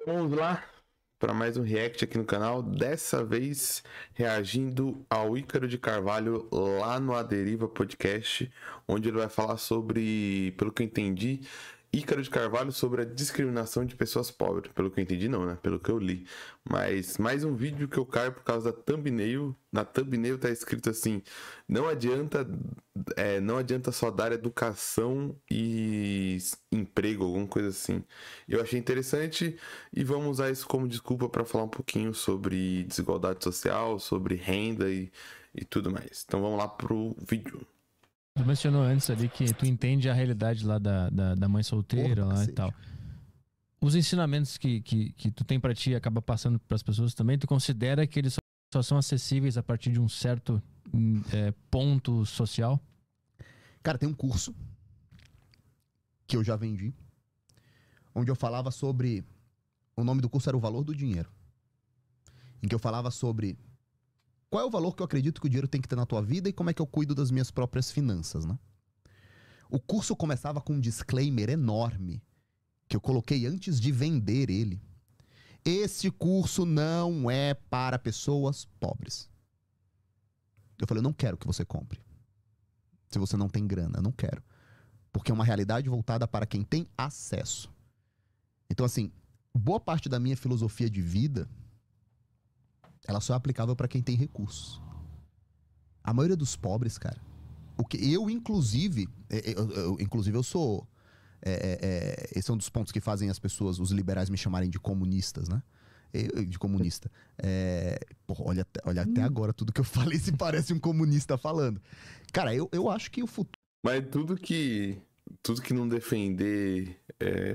Vamos lá para mais um react aqui no canal, dessa vez reagindo ao Ícaro de Carvalho lá no A Deriva Podcast, onde ele vai falar sobre, pelo que eu entendi, Ícaro de Carvalho sobre a discriminação de pessoas pobres. Pelo que eu entendi não, né? Pelo que eu li. Mas mais um vídeo que eu caio por causa da thumbnail. Na thumbnail tá escrito assim: não adianta só dar educação e emprego, alguma coisa assim. Eu achei interessante e vamos usar isso como desculpa para falar um pouquinho sobre desigualdade social, sobre renda e tudo mais. Então vamos lá pro vídeo. Tu mencionou antes ali que tu entende a realidade lá da mãe solteira. Porra, lá e cacete. tal. Os ensinamentos que tu tem pra ti e acaba passando pras pessoas também, tu considera que eles só são acessíveis a partir de um certo ponto social? Cara, tem um curso que eu já vendi, onde eu falava sobre... O nome do curso era O Valor do Dinheiro. Em que eu falava sobre qual é o valor que eu acredito que o dinheiro tem que ter na tua vida e como é que eu cuido das minhas próprias finanças, né? O curso começava com um disclaimer enorme que eu coloquei antes de vender ele. Esse curso não é para pessoas pobres. Eu falei, eu não quero que você compre. Se você não tem grana, eu não quero. Porque é uma realidade voltada para quem tem acesso. Então, assim, boa parte da minha filosofia de vida, ela só é aplicável para quem tem recursos. A maioria dos pobres, cara, o que eu, inclusive, eu sou... esse é um dos pontos que fazem as pessoas, os liberais, me chamarem de comunistas, né? De comunista. Porra, olha até agora tudo que eu falei se parece um comunista falando. Cara, eu acho que o futuro... Mas tudo que não defender,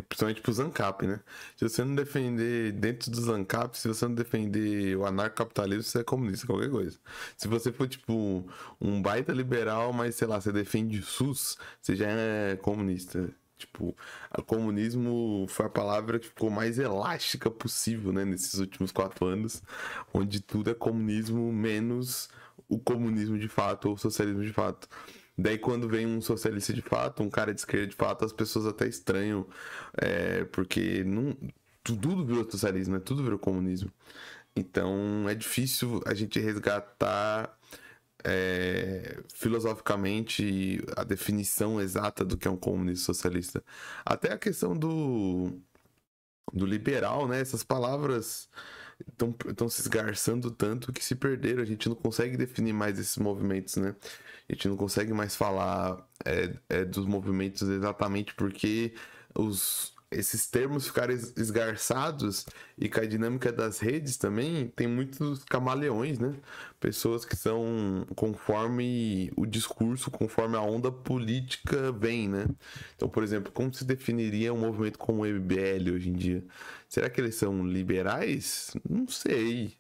principalmente pro ANCAP, né? Se você não defender dentro dos ANCAP, se você não defender o anarcocapitalismo, você é comunista, qualquer coisa. Se você for, tipo, um baita liberal, mas, sei lá, você defende o SUS, você já é comunista. Tipo, o comunismo foi a palavra que ficou mais elástica possível, né? Nesses últimos 4 anos, onde tudo é comunismo, menos o comunismo de fato, ou o socialismo de fato. Daí quando vem um socialista de fato, um cara de esquerda de fato, as pessoas até estranham, porque tudo virou socialismo, né? Tudo virou comunismo. Então é difícil a gente resgatar filosoficamente a definição exata do que é um comunista socialista. Até a questão do liberal, né? Essas palavras estão se esgarçando tanto que se perderam. A gente não consegue definir mais esses movimentos, né? A gente não consegue mais falar dos movimentos exatamente porque esses termos ficaram esgarçados e com a dinâmica das redes também tem muitos camaleões, né? Pessoas que são conforme o discurso, conforme a onda política vem, né? Então, por exemplo, como se definiria um movimento como o MBL hoje em dia? Será que eles são liberais? Não sei.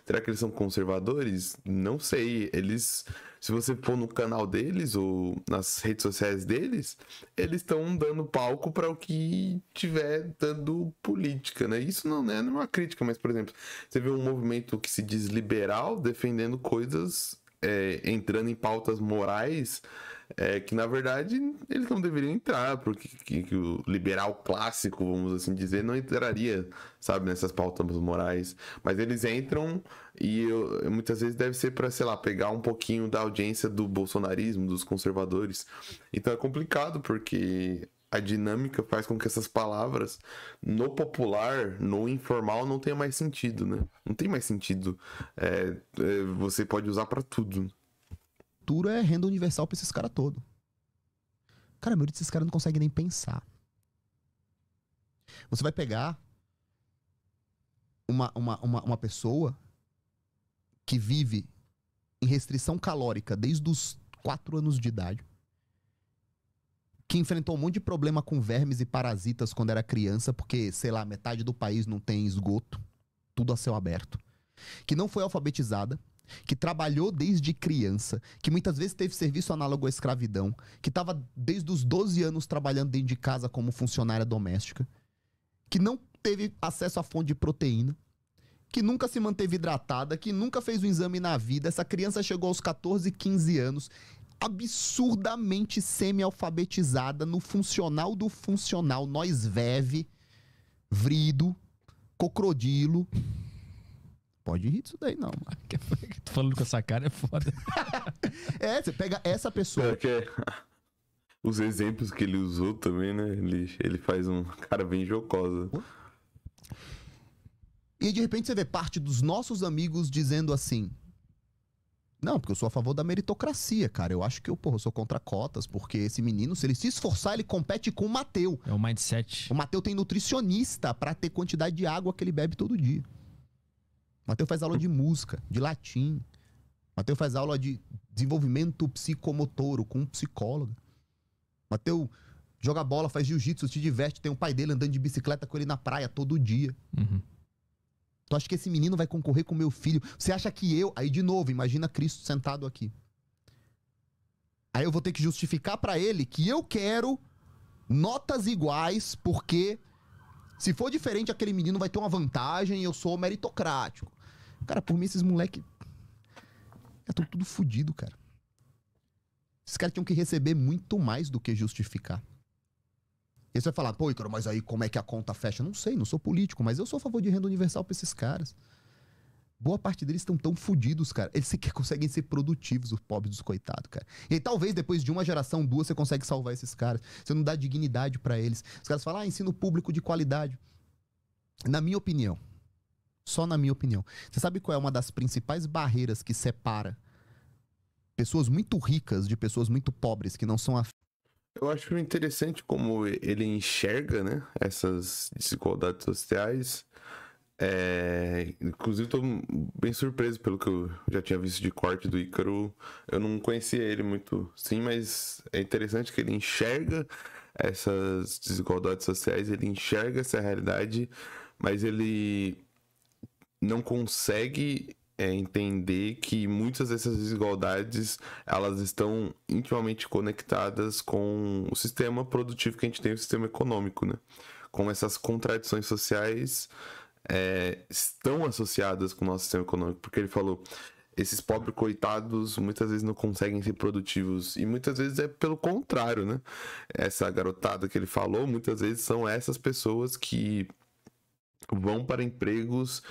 Será que eles são conservadores? Não sei. Se você for no canal deles ou nas redes sociais deles, eles estão dando palco para o que tiver dando política, né? Isso não é uma crítica, mas, por exemplo, você vê um movimento que se diz liberal defendendo coisas, entrando em pautas morais, que na verdade eles não deveriam entrar, porque que o liberal clássico, vamos assim dizer, não entraria, sabe, nessas pautas morais. Mas eles entram e muitas vezes deve ser para, sei lá, pegar um pouquinho da audiência do bolsonarismo, dos conservadores. Então é complicado, porque a dinâmica faz com que essas palavras no popular, no informal, não tenha mais sentido, né? Não tem mais sentido. Você pode usar para tudo. Futuro é renda universal pra esses caras todos. Cara, a maioria desses caras não consegue nem pensar. Você vai pegar uma pessoa que vive em restrição calórica desde os 4 anos de idade, que enfrentou um monte de problema com vermes e parasitas quando era criança, porque, sei lá, metade do país não tem esgoto, tudo a céu aberto, que não foi alfabetizada, que trabalhou desde criança, que muitas vezes teve serviço análogo à escravidão, que estava desde os 12 anos trabalhando dentro de casa como funcionária doméstica, que não teve acesso à fonte de proteína, que nunca se manteve hidratada, que nunca fez um exame na vida. Essa criança chegou aos 14, 15 anos, absurdamente semi-alfabetizada no funcional do funcional, nós veve, vrido, crocodilo. Pode rir disso daí, não. Tô falando com essa cara, é foda. Você pega essa pessoa. Os exemplos que ele usou também, né? Ele faz um cara bem jocosa. E de repente você vê parte dos nossos amigos dizendo assim: não, porque eu sou a favor da meritocracia, cara. Eu acho que eu sou contra cotas, porque esse menino, se ele se esforçar, ele compete com o Mateu. É o mindset. O Mateu tem nutricionista pra ter quantidade de água que ele bebe todo dia. O Mateu faz aula de música, de latim. O Mateu faz aula de desenvolvimento psicomotor com um psicólogo. O Mateu joga bola, faz jiu-jitsu, se diverte. Tem o pai dele andando de bicicleta com ele na praia todo dia. Uhum. Tu acha que esse menino vai concorrer com meu filho? Você acha que eu... Aí, de novo, imagina Cristo sentado aqui. Aí eu vou ter que justificar pra ele que eu quero notas iguais, porque se for diferente, aquele menino vai ter uma vantagem e eu sou meritocrático. Cara, por mim, esses moleque... Estão tudo fudido, cara. Esses caras tinham que receber muito mais do que justificar. E você vai falar, pô, Ícaro, mas aí como é que a conta fecha? Não sei, não sou político, mas eu sou a favor de renda universal pra esses caras. Boa parte deles estão tão fudidos, cara. Eles sequer conseguem ser produtivos, os pobres dos coitados, cara. E aí, talvez depois de uma geração, duas, você consegue salvar esses caras. Você não dá dignidade pra eles. Os caras falam, ensino público de qualidade. Na minha opinião, só na minha opinião, você sabe qual é uma das principais barreiras que separa pessoas muito ricas de pessoas muito pobres, que não são Eu acho interessante como ele enxerga, né, essas desigualdades sociais. Inclusive, estou bem surpreso pelo que eu já tinha visto de corte do Ícaro. Eu não conhecia ele muito, sim, mas é interessante que ele enxerga essas desigualdades sociais, ele enxerga essa realidade, mas ele não consegue entender que muitas dessas desigualdades elas estão intimamente conectadas com o sistema produtivo que a gente tem, o sistema econômico, né? Como essas contradições sociais estão associadas com o nosso sistema econômico, porque ele falou, esses pobres coitados muitas vezes não conseguem ser produtivos, e muitas vezes é pelo contrário, né? Essa garotada que ele falou, muitas vezes são essas pessoas que vão para empregos,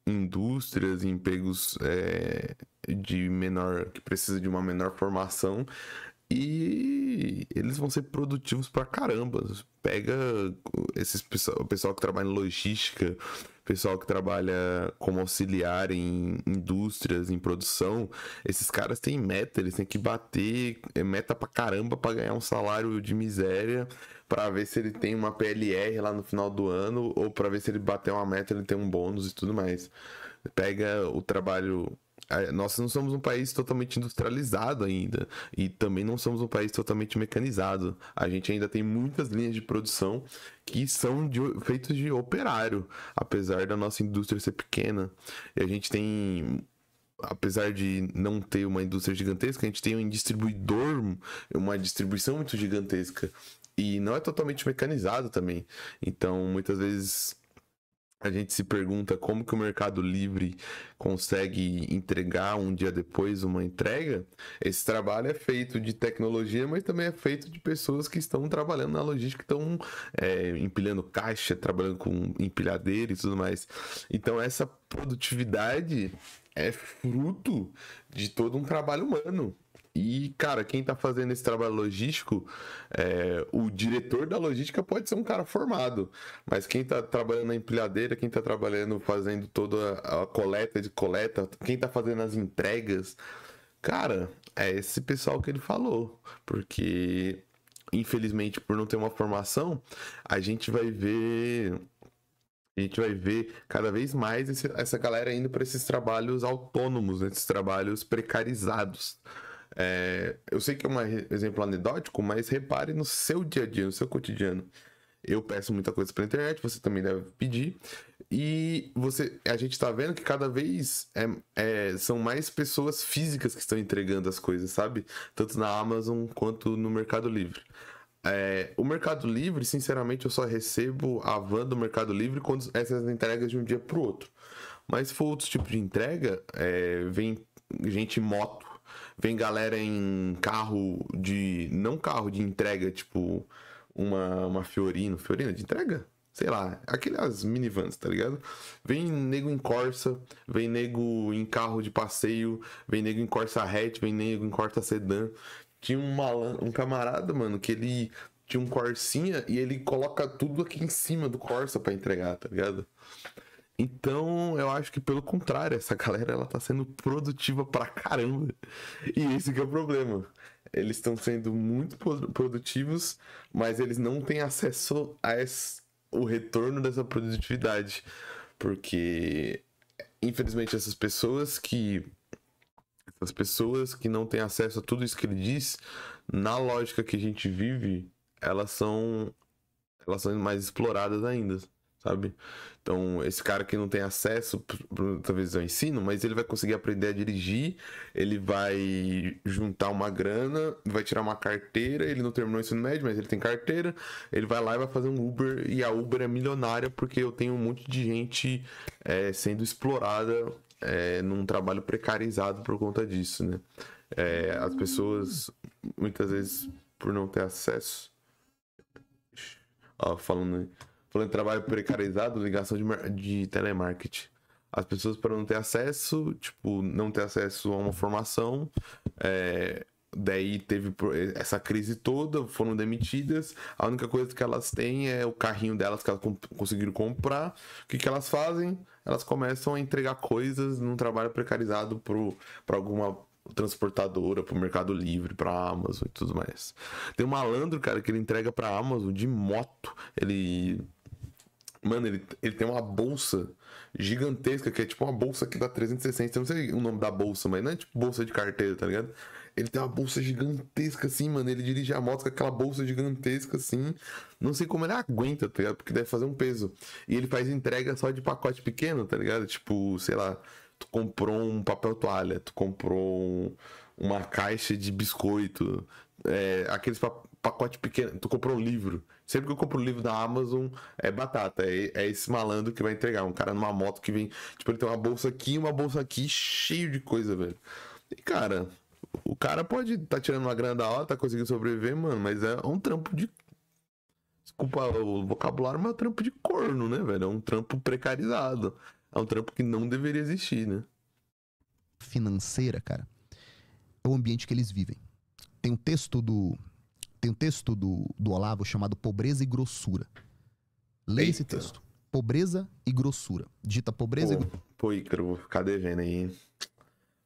indústrias, empregos de menor, que precisa de uma menor formação, e eles vão ser produtivos pra caramba. Pega o pessoal que trabalha em logística, pessoal que trabalha como auxiliar em indústrias, em produção. Esses caras têm meta, eles têm que bater meta pra caramba pra ganhar um salário de miséria, pra ver se ele tem uma PLR lá no final do ano, ou pra ver se ele bater uma meta, ele tem um bônus e tudo mais. Pega o trabalho... Nós não somos um país totalmente industrializado ainda, e também não somos um país totalmente mecanizado. A gente ainda tem muitas linhas de produção que são feitas de operário, apesar da nossa indústria ser pequena. E a gente tem, apesar de não ter uma indústria gigantesca, a gente tem um distribuidor, uma distribuição muito gigantesca, e não é totalmente mecanizado também. Então, muitas vezes... a gente se pergunta como que o Mercado Livre consegue entregar um dia depois uma entrega. Esse trabalho é feito de tecnologia, mas também é feito de pessoas que estão trabalhando na logística, que estão empilhando caixa, trabalhando com empilhadeira e tudo mais. Então essa produtividade é fruto de todo um trabalho humano. E, cara, quem tá fazendo esse trabalho logístico, o diretor da logística pode ser um cara formado, mas quem tá trabalhando na empilhadeira, quem tá trabalhando, fazendo toda a coleta, quem tá fazendo as entregas, cara, é esse pessoal que ele falou, porque, infelizmente, por não ter uma formação, a gente vai ver cada vez mais essa galera indo para esses trabalhos autônomos, esses trabalhos precarizados. Eu sei que é um exemplo anedótico, mas repare no seu dia a dia, no seu cotidiano. Eu peço muita coisa pela internet, você também deve pedir. E a gente tá vendo que cada vez são mais pessoas físicas que estão entregando as coisas, sabe? Tanto na Amazon quanto no Mercado Livre. O Mercado Livre, sinceramente, eu só recebo a van do Mercado Livre quando essas entregas de um dia pro outro. Mas se for outro tipo de entrega, vem gente em moto. Vem galera em carro de... não carro de entrega, tipo uma Fiorino. Fiorino de entrega? sei lá, aquelas minivans, tá ligado? Vem nego em Corsa, vem nego em carro de passeio, vem nego em Corsa hatch, vem nego em Corsa sedã. Tinha um camarada, mano, que ele tinha um Corsinha e ele coloca tudo aqui em cima do Corsa pra entregar, tá ligado? Então, eu acho que pelo contrário, essa galera ela tá sendo produtiva pra caramba. E esse que é o problema. Eles estão sendo muito produtivos, mas eles não têm acesso a o retorno dessa produtividade. Porque, infelizmente, essas pessoas que não têm acesso a tudo isso que ele diz, na lógica que a gente vive, elas são mais exploradas ainda, sabe? Então, esse cara que não tem acesso, talvez ao ensino, mas ele vai conseguir aprender a dirigir, ele vai juntar uma grana, vai tirar uma carteira, ele não terminou o ensino médio, mas ele tem carteira, ele vai lá e vai fazer um Uber, e a Uber é milionária porque eu tenho um monte de gente sendo explorada num trabalho precarizado por conta disso, né? As pessoas, muitas vezes, por não ter acesso... Falando em trabalho precarizado, ligação de telemarketing. As pessoas, para não ter acesso, tipo, não ter acesso a uma formação, daí teve essa crise toda, foram demitidas. A única coisa que elas têm é o carrinho delas que elas conseguiram comprar. O que elas fazem? Elas começam a entregar coisas num trabalho precarizado para alguma transportadora, pro Mercado Livre, pra Amazon e tudo mais. Tem um malandro, cara, que ele entrega pra Amazon de moto. Mano, ele tem uma bolsa gigantesca, que é tipo uma bolsa que dá 360. Eu não sei o nome da bolsa, mas não é tipo bolsa de carteira, tá ligado? Ele tem uma bolsa gigantesca assim, mano. Ele dirige a moto com aquela bolsa gigantesca assim. Não sei como ele aguenta, tá ligado? Porque deve fazer um peso. E ele faz entrega só de pacote pequeno, tá ligado? Tipo, sei lá, tu comprou um papel toalha, tu comprou uma caixa de biscoito, aqueles pacote pequeno, tu comprou um livro. Sempre que eu compro um livro da Amazon, é batata. É esse malandro que vai entregar. Um cara numa moto que vem. Tipo, ele tem uma bolsa aqui e uma bolsa aqui, cheio de coisa, velho. E, cara, o cara pode tá tirando uma grana da hora, tá conseguindo sobreviver, mano, mas é um trampo de. Desculpa o vocabulário, mas é um trampo de corno, né, velho? É um trampo precarizado. É um trampo que não deveria existir, né? Financeira, cara, é o ambiente que eles vivem. Tem um texto do Olavo chamado Pobreza e Grossura. Leia esse texto. Pobreza e Grossura. Digita pobreza e grossura. Pô, Ícaro, vou ficar devendo aí, hein?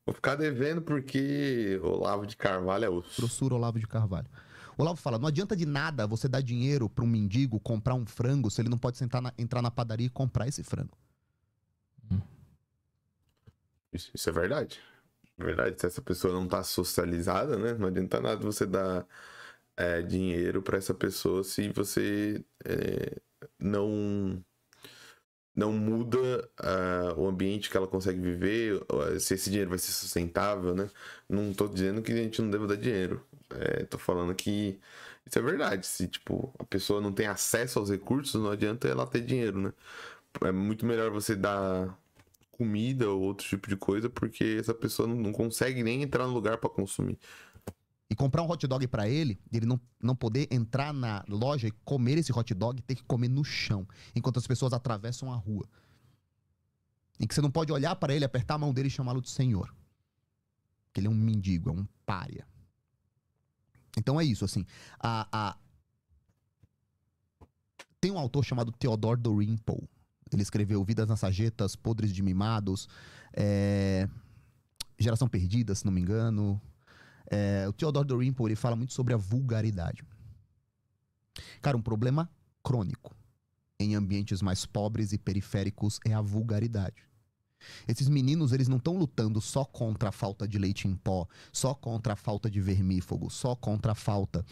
Vou ficar devendo porque Olavo de Carvalho é osso. Grossura, Olavo de Carvalho. O Olavo fala, não adianta de nada você dar dinheiro para um mendigo comprar um frango se ele não pode entrar na padaria e comprar esse frango. Isso é verdade. Verdade, se essa pessoa não tá socializada, né? Não adianta nada você dar dinheiro para essa pessoa se você não muda o ambiente que ela consegue viver, se esse dinheiro vai ser sustentável, né? Não tô dizendo que a gente não deva dar dinheiro. Tô falando que isso é verdade. Se, tipo, a pessoa não tem acesso aos recursos, não adianta ela ter dinheiro, né? É muito melhor você dar comida ou outro tipo de coisa, porque essa pessoa não consegue nem entrar no lugar para consumir. E comprar um hot dog pra ele não poder entrar na loja e comer esse hot dog, ter que comer no chão, enquanto as pessoas atravessam a rua. Em que você não pode olhar para ele, apertar a mão dele e chamá-lo de senhor. Porque ele é um mendigo, é um pária. Então é isso, assim. Tem um autor chamado Theodore Dalrymple. Ele escreveu Vidas nas Sarjetas, Podres de Mimados, Geração Perdida, se não me engano. O Theodore Dalrymple, ele fala muito sobre a vulgaridade. Cara, um problema crônico em ambientes mais pobres e periféricos é a vulgaridade. Esses meninos, eles não estão lutando só contra a falta de leite em pó, só contra a falta de vermífugo, só contra a falta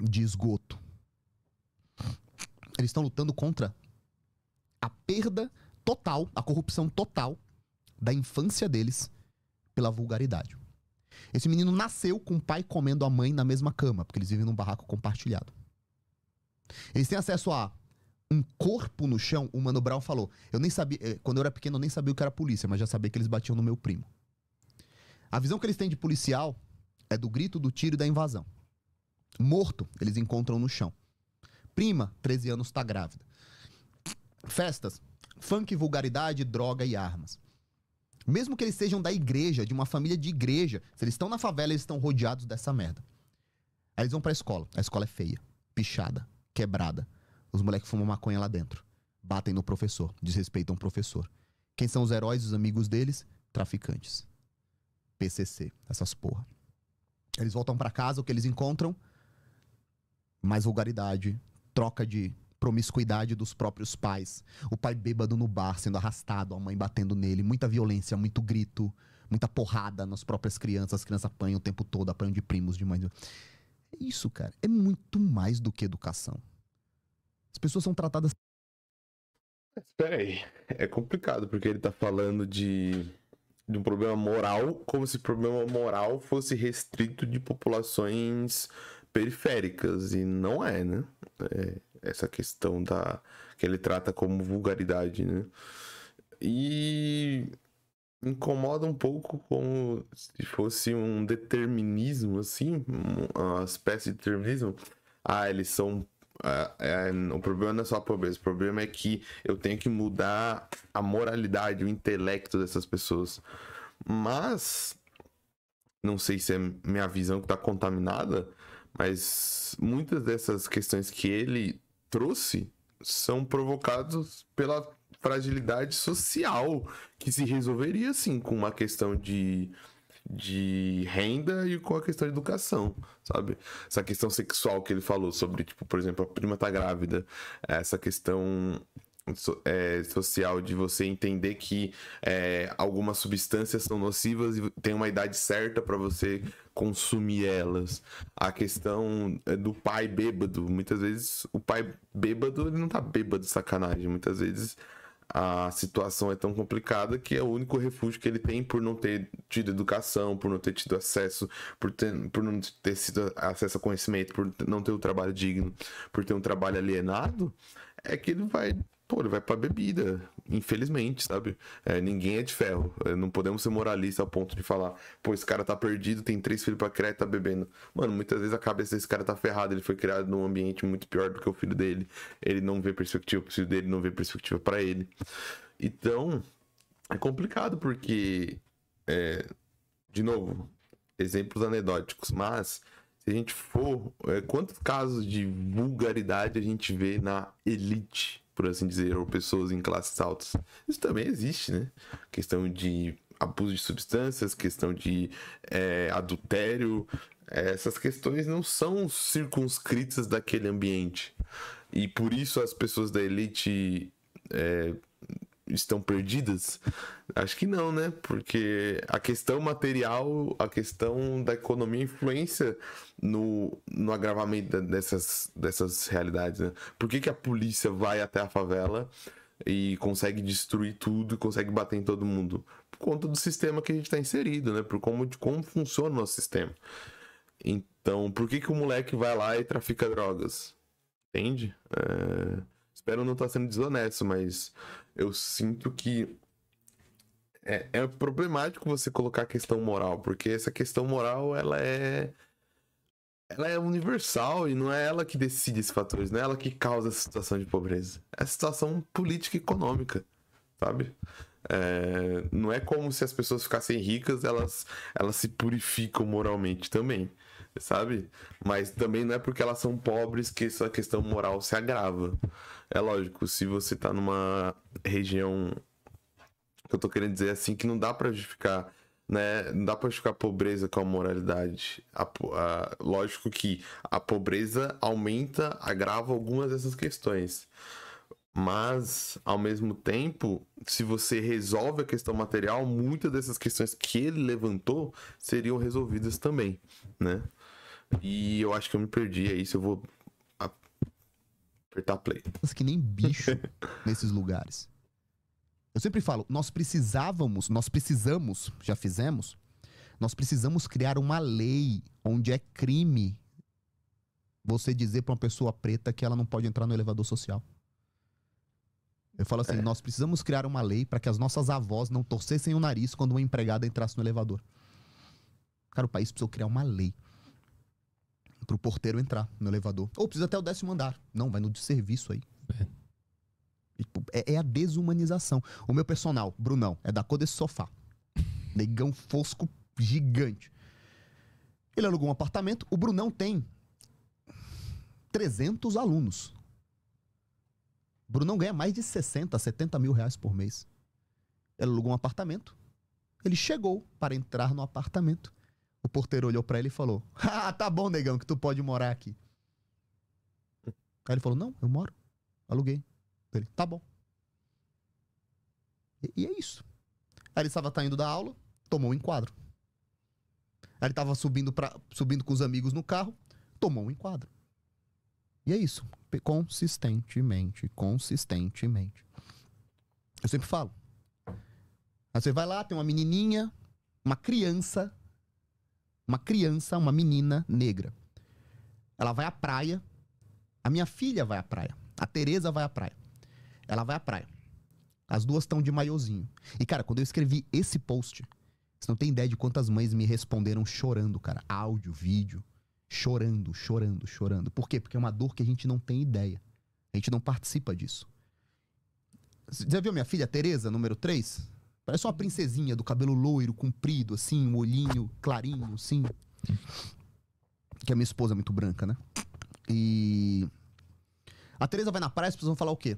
de esgoto. Eles estão lutando contra a perda total, a corrupção total da infância deles pela vulgaridade. Esse menino nasceu com o pai comendo a mãe na mesma cama, porque eles vivem num barraco compartilhado. Eles têm acesso a um corpo no chão. O Mano Brown falou, eu nem sabia, quando eu era pequeno eu nem sabia o que era polícia, mas já sabia que eles batiam no meu primo. A visão que eles têm de policial é do grito, do tiro e da invasão. Morto, eles encontram no chão. Prima, 13 anos, tá grávida. Festas, funk, vulgaridade, droga e armas. Mesmo que eles sejam da igreja, de uma família de igreja, se eles estão na favela, eles estão rodeados dessa merda. Aí eles vão pra escola. A escola é feia, pichada, quebrada. Os moleques fumam maconha lá dentro. Batem no professor, desrespeitam o professor. Quem são os heróis, os amigos deles? Traficantes. PCC, essas porra. Eles voltam pra casa, o que eles encontram? Mais vulgaridade, troca de promiscuidade dos próprios pais. O pai bêbado no bar, sendo arrastado, a mãe batendo nele. Muita violência, muito grito, muita porrada nas próprias crianças. As crianças apanham o tempo todo, apanham de primos, de mães. É isso, cara. É muito mais do que educação. As pessoas são tratadas... Espera aí. É complicado, porque ele tá falando de um problema moral, como se o problema moral fosse restrito de populações periféricas. E não é, né? Essa questão que ele trata como vulgaridade, né? E incomoda um pouco como se fosse um determinismo, assim, uma espécie de determinismo. Eles são... o problema não é só a pobreza, o problema é que eu tenho que mudar a moralidade, o intelecto dessas pessoas. Mas não sei se é minha visão que tá contaminada, mas muitas dessas questões que ele trouxe são provocadas pela fragilidade social, que se resolveria sim com uma questão de renda e com a questão de educação, sabe? Essa questão sexual que ele falou sobre, tipo, por exemplo, a prima tá grávida, essa questão social de você entender que algumas substâncias são nocivas e tem uma idade certa para você consumir elas. A questão do pai bêbado, muitas vezes o pai bêbado, ele não tá bêbado de sacanagem, muitas vezes a situação é tão complicada que é o único refúgio que ele tem por não ter tido educação, por não ter tido acesso, por não ter sido acesso a conhecimento, por não ter um trabalho digno, por ter um trabalho alienado, é que ele vai pra bebida, infelizmente, sabe? Ninguém é de ferro. Não podemos ser moralistas ao ponto de falar, esse cara tá perdido, tem 3 filhos pra criar e tá bebendo. Mano, muitas vezes a cabeça desse cara tá ferrada, ele foi criado num ambiente muito pior do que o filho dele. Ele não vê perspectiva pro filho dele, não vê perspectiva pra ele. Então, é complicado porque, de novo, exemplos anedóticos, mas se a gente for, quantos casos de vulgaridade a gente vê na elite, por assim dizer, ou pessoas em classes altas? Isso também existe, né? Questão de abuso de substâncias, questão de adultério. Essas questões não são circunscritas daquele ambiente. E por isso as pessoas da elite estão perdidas? Acho que não, né? Porque a questão material, a questão da economia influencia no agravamento dessas realidades, né? Por que a polícia vai até a favela e consegue destruir tudo e consegue bater em todo mundo? Por conta do sistema que a gente está inserido, né? Por como funciona o nosso sistema. Então, por que o moleque vai lá e trafica drogas? Entende? Espero não estar sendo desonesto, mas eu sinto que é problemático você colocar a questão moral, porque essa questão moral, ela é universal e não é ela que decide esses fatores, não é ela que causa essa situação de pobreza. É a situação política e econômica, sabe? Não é como se as pessoas ficassem ricas, elas se purificam moralmente também, sabe? Mas também não é porque elas são pobres que essa questão moral se agrava. É lógico, se você tá numa região, que eu tô querendo dizer assim, que não dá pra justificar, né? Não dá pra justificar a pobreza com a moralidade. Lógico que a pobreza aumenta, agrava algumas dessas questões. Mas, ao mesmo tempo, se você resolve a questão material, muitas dessas questões que ele levantou seriam resolvidas também, né? E eu acho que eu me perdi, é isso, eu vou apertar play. Que nem bicho nesses lugares. Eu sempre falo, nós precisamos, já fizemos, nós precisamos criar uma lei onde é crime você dizer pra uma pessoa preta que ela não pode entrar no elevador social. Eu falo assim, nós precisamos criar uma lei para que as nossas avós não torcessem o nariz quando uma empregada entrasse no elevador. Cara, o país precisou criar uma lei pro porteiro entrar no elevador. Ou precisa até o 10º andar. Não, vai no de serviço aí. Tipo, é a desumanização. O meu personal, Brunão, é da cor desse sofá. Negão fosco gigante. Ele alugou um apartamento. O Brunão tem 300 alunos. O Brunão ganha mais de 60, 70 mil reais por mês. Ele alugou um apartamento. Ele chegou para entrar no apartamento. O porteiro olhou para ele e falou: ah, tá bom, negão, que tu pode morar aqui. Aí ele falou: não, eu moro. Aluguei. Ele: tá bom. E é isso. Aí ele estava indo da aula, tomou um enquadro. Aí ele estava subindo com os amigos no carro, tomou um enquadro. E é isso. Consistentemente. Eu sempre falo. Aí você vai lá, tem uma menininha, uma menina negra. Ela vai à praia. A minha filha vai à praia. A Tereza vai à praia. Ela vai à praia. As duas estão de maiozinho. E, cara, quando eu escrevi esse post, você não tem ideia de quantas mães me responderam chorando, cara. Áudio, vídeo. Chorando. Por quê? Porque é uma dor que a gente não tem ideia. A gente não participa disso. Você já viu minha filha, Tereza, número 3? Parece uma princesinha do cabelo loiro, comprido, assim, um olhinho clarinho, assim. Que a minha esposa é muito branca, né? E a Tereza vai na praia, as pessoas vão falar o quê?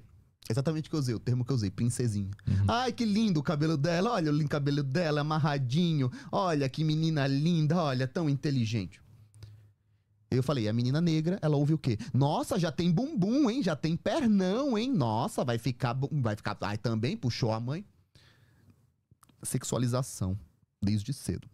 Exatamente o que eu usei, o termo que eu usei, princesinha. Ai, que lindo o cabelo dela, olha o lindo cabelo dela, amarradinho. Olha que menina linda, olha, tão inteligente. Eu falei, a menina negra, ela ouve o quê? Nossa, já tem bumbum, hein? Já tem pernão, hein? Nossa, vai ficar... Ai, também puxou a mãe. Sexualização, desde cedo.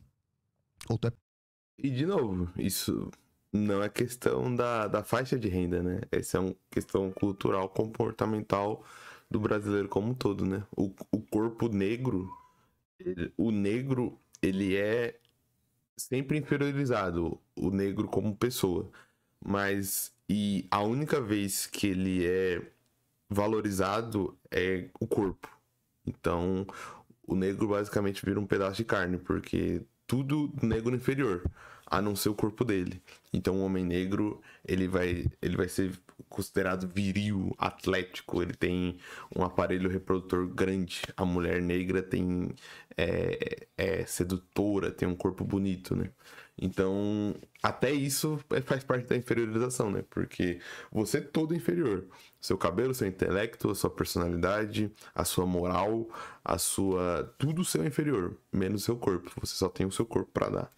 E, de novo, isso não é questão da faixa de renda, né? Essa é uma questão cultural, comportamental do brasileiro como um todo, né? O corpo negro, o negro, ele é sempre inferiorizado, o negro como pessoa. Mas, e a única vez que ele é valorizado é o corpo. Então, o negro basicamente vira um pedaço de carne, porque tudo negro inferior, a não ser o corpo dele. Então o homem negro, ele vai ser considerado viril, atlético, ele tem um aparelho reprodutor grande. A mulher negra tem é sedutora, tem um corpo bonito, né? Então, até isso faz parte da inferiorização, né? Porque você é todo inferior. Seu cabelo, seu intelecto, a sua personalidade, a sua moral, tudo seu é inferior, menos o seu corpo. Você só tem o seu corpo para dar.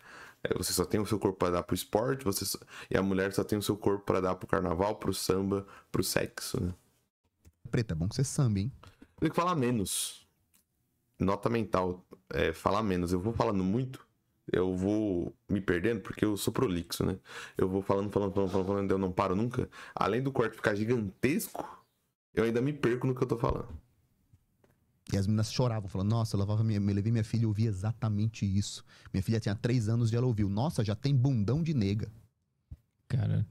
Você só tem o seu corpo para dar pro esporte, e a mulher só tem o seu corpo para dar pro carnaval, pro samba, pro sexo, né? Preto, é bom que você samba, hein? Tem que falar menos. Nota mental, falar menos. Eu vou falando muito, eu vou me perdendo, porque eu sou prolixo, né? Eu vou falando, eu não paro nunca. Além do corte ficar gigantesco, eu ainda me perco no que eu tô falando. E as meninas choravam, falando, nossa, eu levei minha filha e ouvi exatamente isso. Minha filha tinha 3 anos e ela ouviu, nossa, já tem bundão de nega. Cara...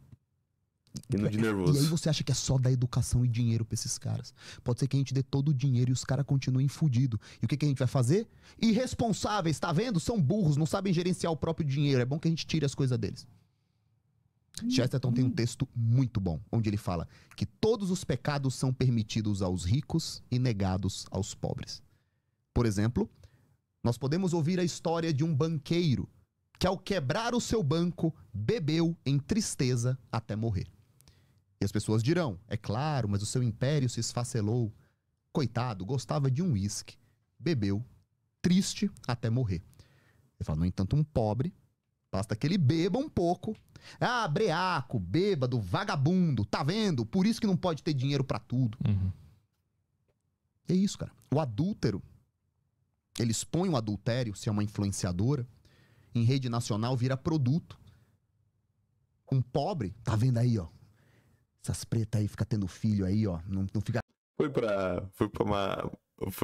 Indo de nervoso. E aí você acha que é só dar educação e dinheiro pra esses caras. Pode ser que a gente dê todo o dinheiro e os caras continuem fudidos. E o que a gente vai fazer? Irresponsáveis, tá vendo? São burros, não sabem gerenciar o próprio dinheiro. É bom que a gente tire as coisas deles. Chesterton tem um texto muito bom, onde ele fala que todos os pecados são permitidos aos ricos e negados aos pobres. Por exemplo, nós podemos ouvir a história de um banqueiro que, ao quebrar o seu banco, bebeu em tristeza até morrer. E as pessoas dirão, é claro, mas o seu império se esfacelou. Coitado, gostava de um uísque. Bebeu, triste até morrer. Ele fala, no entanto, um pobre, basta que ele beba um pouco. Ah, breaco, bêbado, vagabundo, tá vendo? Por isso que não pode ter dinheiro pra tudo. É isso, cara. O adúltero, ele expõe um adultério, se é uma influenciadora, em rede nacional vira produto. Um pobre, tá vendo aí, ó? Essas pretas aí, fica tendo filho aí, ó. Não fica... Foi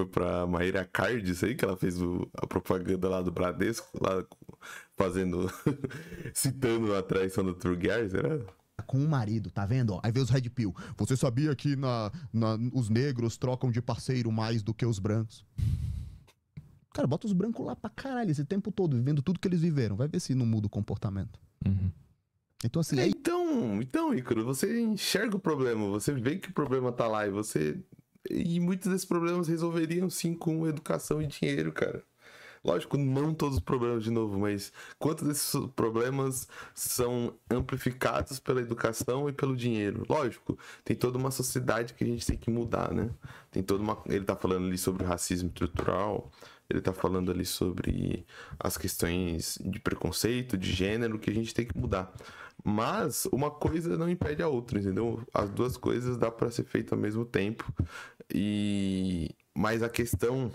pra Maíra Card, isso aí, que ela fez a propaganda lá do Bradesco, lá fazendo, citando a traição do Truguiar, será? Com o marido, tá vendo? Ó, aí vê os Red Pill. Você sabia que os negros trocam de parceiro mais do que os brancos? Cara, bota os brancos lá pra caralho esse tempo todo, vivendo tudo que eles viveram. Vai ver se não muda o comportamento. Então, assim... Então, Ícaro, você enxerga o problema, você vê que o problema tá lá e você E muitos desses problemas resolveriam sim com educação e dinheiro, cara. Lógico, não todos os problemas de novo, mas quantos desses problemas são amplificados pela educação e pelo dinheiro? Lógico, tem toda uma sociedade que a gente tem que mudar, né? Tem toda uma... Ele tá falando ali sobre o racismo estrutural, ele tá falando ali sobre as questões de preconceito, de gênero, que a gente tem que mudar. Mas uma coisa não impede a outra, entendeu? As duas coisas dá para ser feito ao mesmo tempo. Mas a questão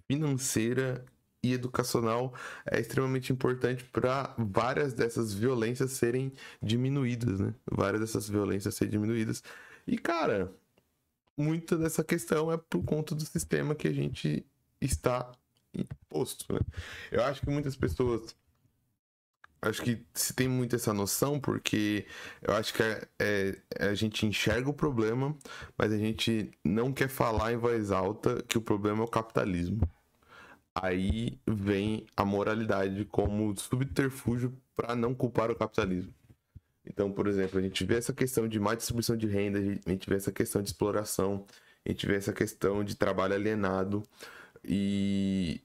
financeira e educacional é extremamente importante para várias dessas violências serem diminuídas, né? Várias dessas violências serem diminuídas. E, cara, muita dessa questão é por conta do sistema que a gente está imposto, né? Eu acho que muitas pessoas... Acho que se tem muito essa noção, porque eu acho que a gente enxerga o problema, mas a gente não quer falar em voz alta que o problema é o capitalismo. Aí vem a moralidade como subterfúgio para não culpar o capitalismo. Então, por exemplo, a gente vê essa questão de má distribuição de renda, a gente vê essa questão de exploração, a gente vê essa questão de trabalho alienado, e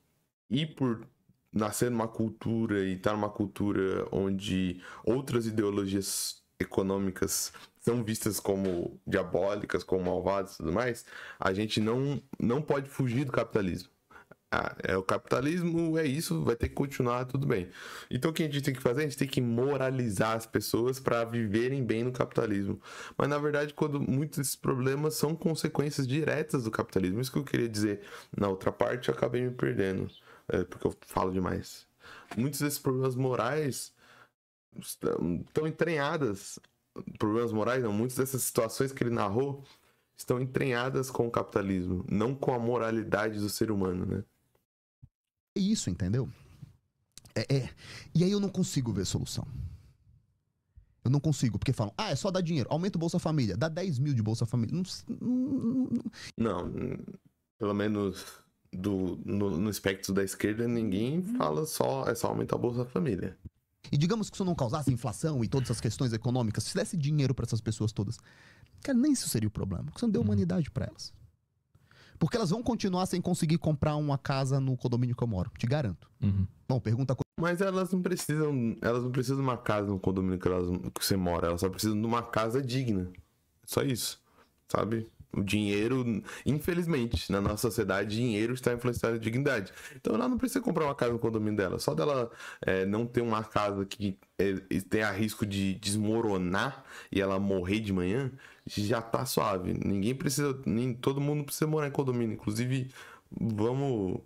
por nascer numa cultura e estar numa cultura onde outras ideologias econômicas são vistas como diabólicas, como malvadas e tudo mais, a gente não pode fugir do capitalismo. O capitalismo é isso, vai ter que continuar, tudo bem. Então o que a gente tem que fazer? A gente tem que moralizar as pessoas para viverem bem no capitalismo. Mas na verdade, quando muitos desses problemas são consequências diretas do capitalismo, isso que eu queria dizer na outra parte, eu acabei me perdendo, porque eu falo demais. Muitos desses problemas morais estão entranhadas. Problemas morais, não, muitas dessas situações que ele narrou estão entranhadas com o capitalismo, não com a moralidade do ser humano, né? Isso, entendeu? E aí eu não consigo ver solução. Eu não consigo, porque falam, é só dar dinheiro, aumenta o Bolsa Família, dá 10 mil de Bolsa Família. Não, pelo menos no espectro da esquerda, ninguém fala é só aumentar o Bolsa Família. E digamos que isso não causasse inflação e todas as questões econômicas, se desse dinheiro para essas pessoas todas, cara, nem isso seria o problema, porque você não deu humanidade para elas. Porque elas vão continuar sem conseguir comprar uma casa no condomínio que eu moro, te garanto. Bom, pergunta... Mas elas não precisam de uma casa no condomínio que você mora, elas só precisam de uma casa digna. Só isso, sabe? O dinheiro, infelizmente, na nossa sociedade, dinheiro está influenciando a dignidade. Então ela não precisa comprar uma casa no condomínio dela. Só dela não ter uma casa que tenha risco de desmoronar e ela morrer de manhã, já tá suave. Ninguém precisa, todo mundo precisa morar em condomínio. Inclusive, vamos.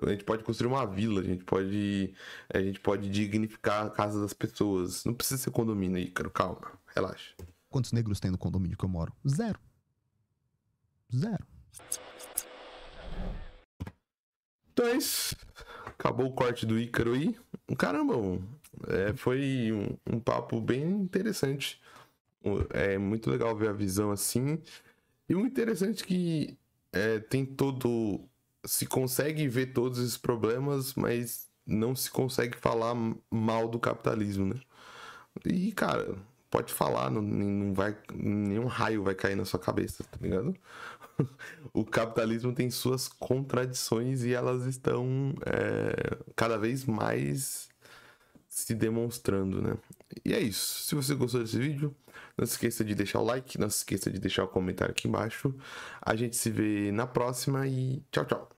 A gente pode construir uma vila, a gente pode dignificar a casa das pessoas. Não precisa ser condomínio, Ícaro, calma, relaxa. Quantos negros tem no condomínio que eu moro? Zero. Então é isso. Acabou o corte do Ícaro aí. Caramba, foi um papo bem interessante. É muito legal ver a visão assim. E muito interessante que tem todo... Se consegue ver todos esses problemas, mas não se consegue falar mal do capitalismo, né? E, cara... Pode falar, não vai, nenhum raio vai cair na sua cabeça, tá ligado? O capitalismo tem suas contradições e elas estão cada vez mais se demonstrando, né? E é isso. Se você gostou desse vídeo, não se esqueça de deixar o like, não se esqueça de deixar o comentário aqui embaixo. A gente se vê na próxima e tchau, tchau.